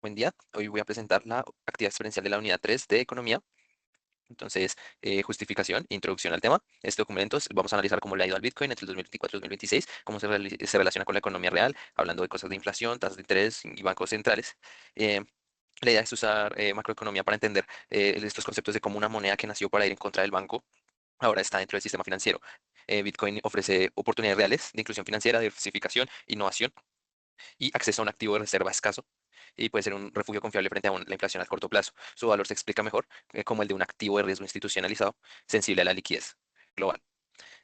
Buen día. Hoy voy a presentar la actividad experiencial de la unidad 3 de Economía. Entonces, justificación, introducción al tema. Este documento vamos a analizar cómo le ha ido al Bitcoin entre el 2024 y 2026, cómo se relaciona con la economía real, hablando de cosas de inflación, tasas de interés y bancos centrales. Eh, la idea es usar macroeconomía para entender estos conceptos de cómo una moneda que nació para ir en contra del banco ahora está dentro del sistema financiero. Bitcoin ofrece oportunidades reales de inclusión financiera, diversificación, innovación y acceso a un activo de reserva escaso y puede ser un refugio confiable frente a la inflación a corto plazo. Su valor se explica mejor como el de un activo de riesgo institucionalizado sensible a la liquidez global.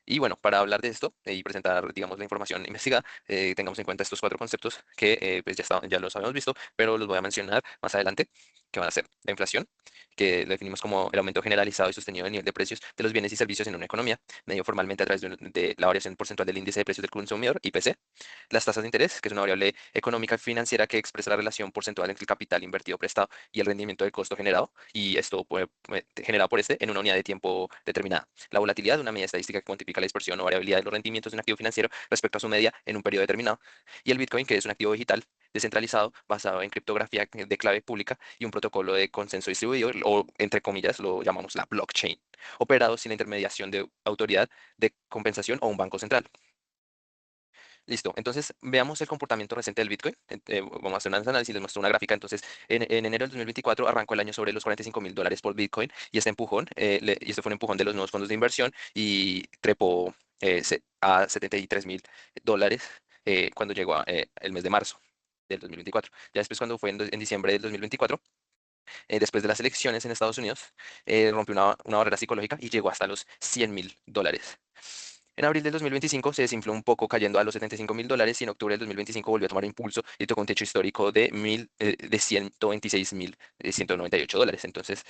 Y bueno, para hablar de esto y presentar, digamos, la información investigada, tengamos en cuenta estos cuatro conceptos que pues ya los habíamos visto, pero los voy a mencionar más adelante, que van a ser la inflación, que lo definimos como el aumento generalizado y sostenido del nivel de precios de los bienes y servicios en una economía, medido formalmente a través de la variación porcentual del índice de precios del consumidor, IPC. Las tasas de interés, que es una variable económica y financiera que expresa la relación porcentual entre el capital invertido prestado y el rendimiento del costo generado, y esto generado por este en una unidad de tiempo determinada. La volatilidad, una medida estadística que cuantifica la dispersión o variabilidad de los rendimientos de un activo financiero respecto a su media en un periodo determinado. Y el Bitcoin, que es un activo digital descentralizado basado en criptografía de clave pública y un protocolo de consenso distribuido, o entre comillas lo llamamos la blockchain, operado sin la intermediación de autoridad de compensación o un banco central. Listo, entonces veamos el comportamiento reciente del Bitcoin. Vamos a hacer un análisis, les muestro una gráfica. Entonces, en enero del 2024 arrancó el año sobre los $45.000 por Bitcoin y este empujón, y este fue un empujón de los nuevos fondos de inversión y trepó a $73.000 cuando llegó el mes de marzo del 2024. Ya después, cuando fue en diciembre del 2024, después de las elecciones en Estados Unidos, rompió una barrera psicológica y llegó hasta los $100.000. En abril del 2025 se desinfló un poco cayendo a los $75.000 y en octubre del 2025 volvió a tomar impulso y tocó un techo histórico de $126.198. Entonces,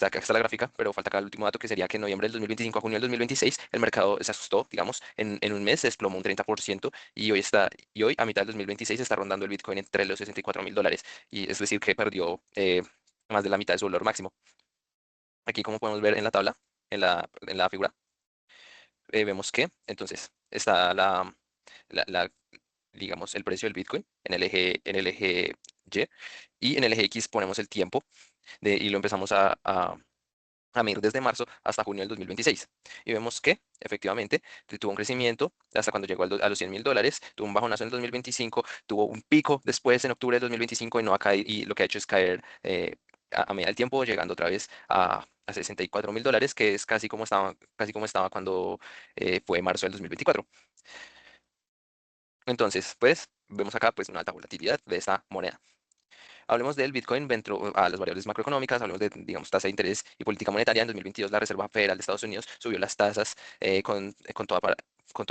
acá está la gráfica, pero falta acá el último dato que sería que en noviembre del 2025 a junio del 2026 el mercado se asustó, digamos, en un mes se desplomó un 30% y hoy a mitad del 2026 está rondando el Bitcoin entre los $64.000 y es decir que perdió más de la mitad de su valor máximo. Aquí como podemos ver en la tabla, en la figura vemos que entonces está digamos, el precio del Bitcoin en el eje Y y en el eje X ponemos el tiempo y lo empezamos a medir desde marzo hasta junio del 2026. Y vemos que efectivamente tuvo un crecimiento hasta cuando llegó a los $100.000, tuvo un bajonazo en el 2025, tuvo un pico después en octubre del 2025 y no ha caído, y lo que ha hecho es caer a medida del tiempo, llegando otra vez a $64.000, que es casi como estaba cuando fue marzo del 2024. Entonces, pues vemos acá pues una alta volatilidad de esta moneda. Hablemos del Bitcoin dentro a las variables macroeconómicas, hablemos de, digamos, tasa de interés y política monetaria. En 2022, la Reserva Federal de Estados Unidos subió las tasas con toda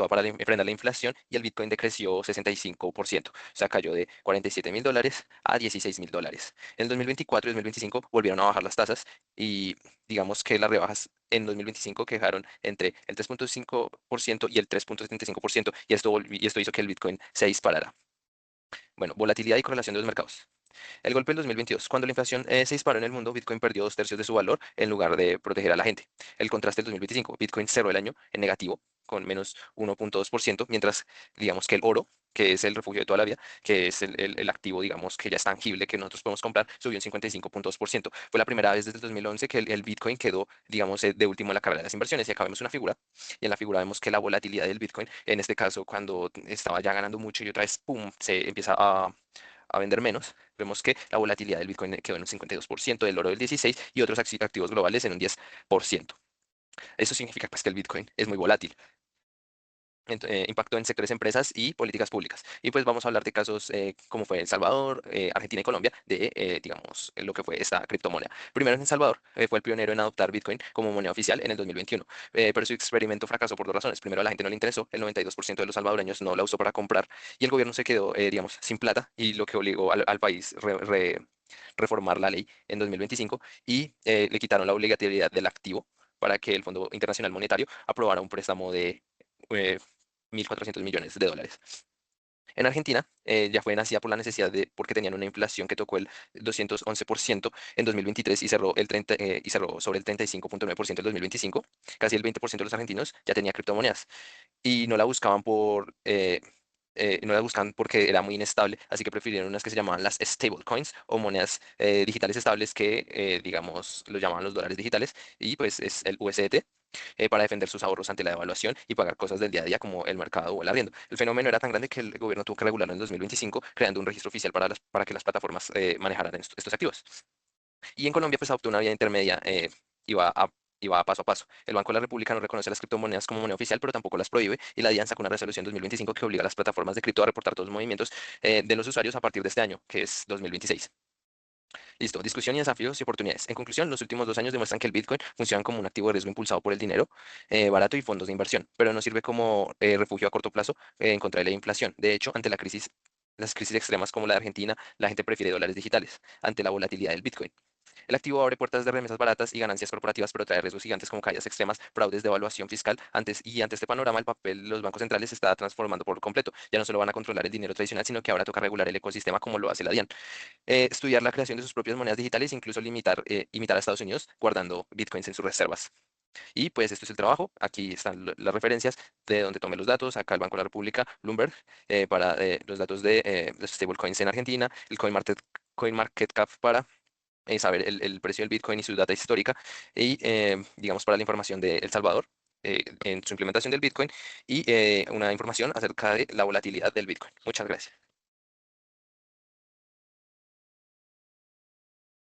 para frenar la inflación y el Bitcoin decreció 65%, o sea, cayó de $47.000 a $16.000. En el 2024 y 2025 volvieron a bajar las tasas y digamos que las rebajas en 2025 quedaron entre el 3.5% y el 3.75% y esto hizo que el Bitcoin se disparara. Bueno, volatilidad y correlación de los mercados. El golpe del 2022. Cuando la inflación se disparó en el mundo, Bitcoin perdió dos tercios de su valor en lugar de proteger a la gente. El contraste del 2025. Bitcoin cerró el año en negativo, con menos 1.2%, mientras digamos que el oro, que es el refugio de toda la vida, que es el activo, digamos, que ya es tangible, que nosotros podemos comprar, subió un 55.2%. Fue la primera vez desde el 2011 que el Bitcoin quedó, digamos, de último en la carrera de las inversiones. Y acá vemos una figura, y en la figura vemos que la volatilidad del Bitcoin, en este caso, cuando estaba ya ganando mucho y otra vez, ¡pum!, se empieza a vender menos, vemos que la volatilidad del Bitcoin quedó en un 52%, del oro del 16% y otros activos globales en un 10%. Eso significa pues, que el Bitcoin es muy volátil. Impacto en sectores, empresas y políticas públicas. Y pues vamos a hablar de casos como fue El Salvador, Argentina y Colombia, digamos, lo que fue esta criptomoneda. Primero en El Salvador, fue el pionero en adoptar Bitcoin como moneda oficial en el 2021, pero su experimento fracasó por dos razones. Primero, a la gente no le interesó, el 92% de los salvadoreños no la usó para comprar y el gobierno se quedó, digamos, sin plata y lo que obligó al país reformar la ley en 2025 y le quitaron la obligatoriedad del activo para que el Fondo Internacional Monetario aprobara un préstamo de eh, 1.400 millones de dólares. En Argentina ya fue nacida por la necesidad porque tenían una inflación que tocó el 211% en 2023 y cerró sobre el 35.9% en 2025. Casi el 20% de los argentinos ya tenía criptomonedas y no la buscaban no las buscan porque era muy inestable, así que prefirieron unas que se llamaban las stablecoins o monedas digitales estables que, digamos, lo llamaban los dólares digitales y pues es el USDT para defender sus ahorros ante la devaluación y pagar cosas del día a día como el mercado o el arriendo. El fenómeno era tan grande que el gobierno tuvo que regularlo en el 2025, creando un registro oficial para que las plataformas manejaran estos activos. Y en Colombia pues adoptó una vía intermedia y va a... Y va paso a paso. El Banco de la República no reconoce las criptomonedas como moneda oficial, pero tampoco las prohíbe. Y la DIAN sacó una resolución 2025 que obliga a las plataformas de cripto a reportar todos los movimientos de los usuarios a partir de este año, que es 2026. Listo, discusión y desafíos y oportunidades. En conclusión, los últimos 2 años demuestran que el Bitcoin funciona como un activo de riesgo impulsado por el dinero barato y fondos de inversión, pero no sirve como refugio a corto plazo en contra de la inflación. De hecho, ante las crisis extremas como la de Argentina, la gente prefiere dólares digitales ante la volatilidad del Bitcoin. El activo abre puertas de remesas baratas y ganancias corporativas, pero trae riesgos gigantes como caídas extremas, fraudes, devaluación fiscal. Ante este panorama, el papel de los bancos centrales se está transformando por completo. Ya no solo van a controlar el dinero tradicional, sino que ahora toca regular el ecosistema como lo hace la DIAN, estudiar la creación de sus propias monedas digitales e incluso imitar a Estados Unidos guardando bitcoins en sus reservas. Y pues esto es el trabajo. Aquí están las referencias de donde tomé los datos. Acá el Banco de la República, Bloomberg, para los datos de los stablecoins en Argentina, el CoinMarketCap para saber el precio del Bitcoin y su data histórica, y digamos para la información de El Salvador. En su implementación del Bitcoin y una información acerca de la volatilidad del Bitcoin. Muchas gracias.